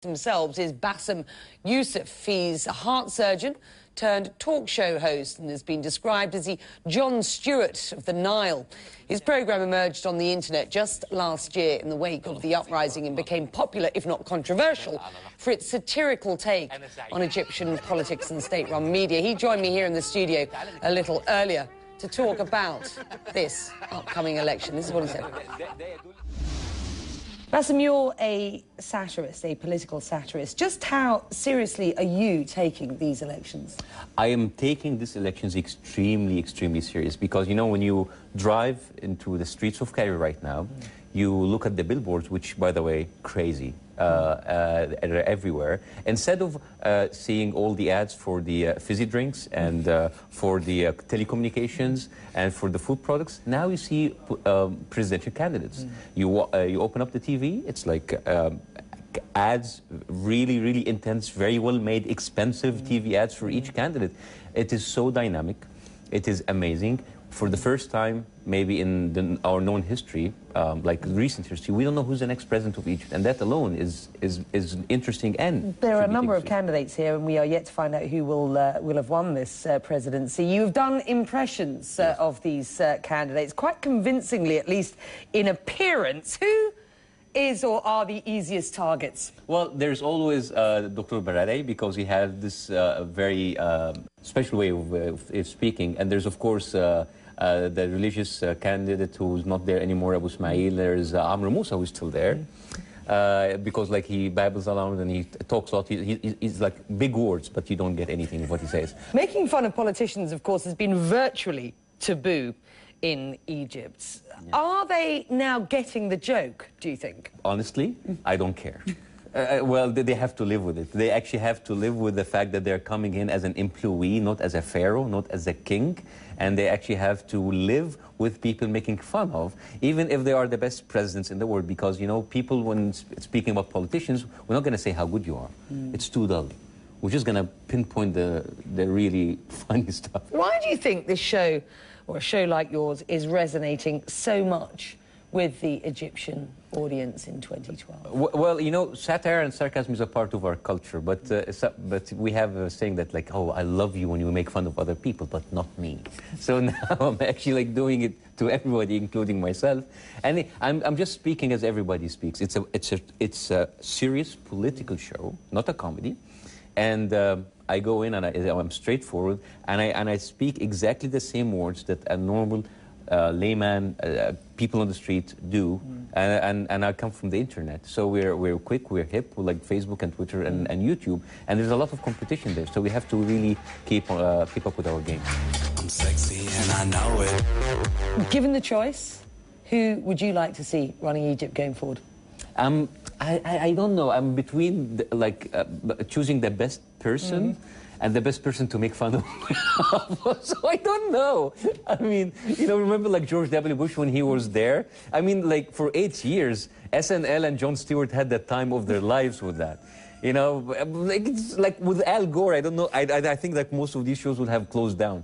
themselves is Bاسم Yusuf. He's a heart surgeon turned talk show host and has been described as the Jon Stewart of the Nile. His programme emerged on the internet just last year in the wake of the uprising and became popular, if not controversial, for its satirical take on Egyptian politics and state-run media. He joined me here in the studio a little earlier to talk about this upcoming election. This is what he said. Bاسm, you're a satirist, a political satirist. Just how seriously are you taking these elections? I am taking these elections extremely serious because, you know, when you drive into the streets of Cairo right now, you look at the billboards, which, by the way, crazy, are everywhere. Instead of seeing all the ads for the fizzy drinks and for the telecommunications and for the food products, now you see presidential candidates. You open up the TV, it's like ads, really intense, very well made, expensive TV ads for each candidate. It is so dynamic. It is amazing. For the first time, maybe in our known history, like recent history, we don't know who's the next president of Egypt, and that alone is interesting. And there are a number of candidates here, and we are yet to find out who will have won this presidency. You've done impressions of these candidates quite convincingly, at least in appearance. Who is or are the easiest targets? Well, there's always Dr. Barade, because he has this very special way of speaking, and there's of course the religious candidate who's not there anymore, Abu Ismail. There's Amr who's still there, because like he babbles around and he talks a lot. He's like big words, but you don't get anything of what he says. Making fun of politicians, of course, has been virtually taboo in Egypt. Yeah. Are they now getting the joke, do you think? Honestly, I don't care. Well, they have to live with it. They actually have to live with the fact that they're coming in as an employee, not as a pharaoh, not as a king, and they actually have to live with people making fun of, even if they are the best presidents in the world, because, you know, people, when speaking about politicians, we're not going to say how good you are. It's too dull. We're just going to pinpoint the really funny stuff. Why do you think this show, or a show like yours, is resonating so much with the Egyptian audience in 2012? Well, you know, satire and sarcasm is a part of our culture, but we have a saying that, like, oh, I love you when you make fun of other people, but not me. So now I'm actually like doing it to everybody, including myself, and I'm just speaking as everybody speaks. It's a serious political show, not a comedy, and I go in and I'm straightforward, and I speak exactly the same words that a normal layman, people on the street do, and I come from the internet. So we're quick, we're hip, we're like Facebook and Twitter and YouTube, and there's a lot of competition there. So we have to really keep up with our game. I'm sexy and I know it. Given the choice, who would you like to see running Egypt going forward? I don't know. I'm between choosing the best person and the best person to make fun of. So I don't know. I mean, you know, remember like George W. Bush when he was there? I mean, like for 8 years, SNL and Jon Stewart had the time of their lives with that. You know, like, it's like with Al Gore, I don't know. I think that most of these shows would have closed down.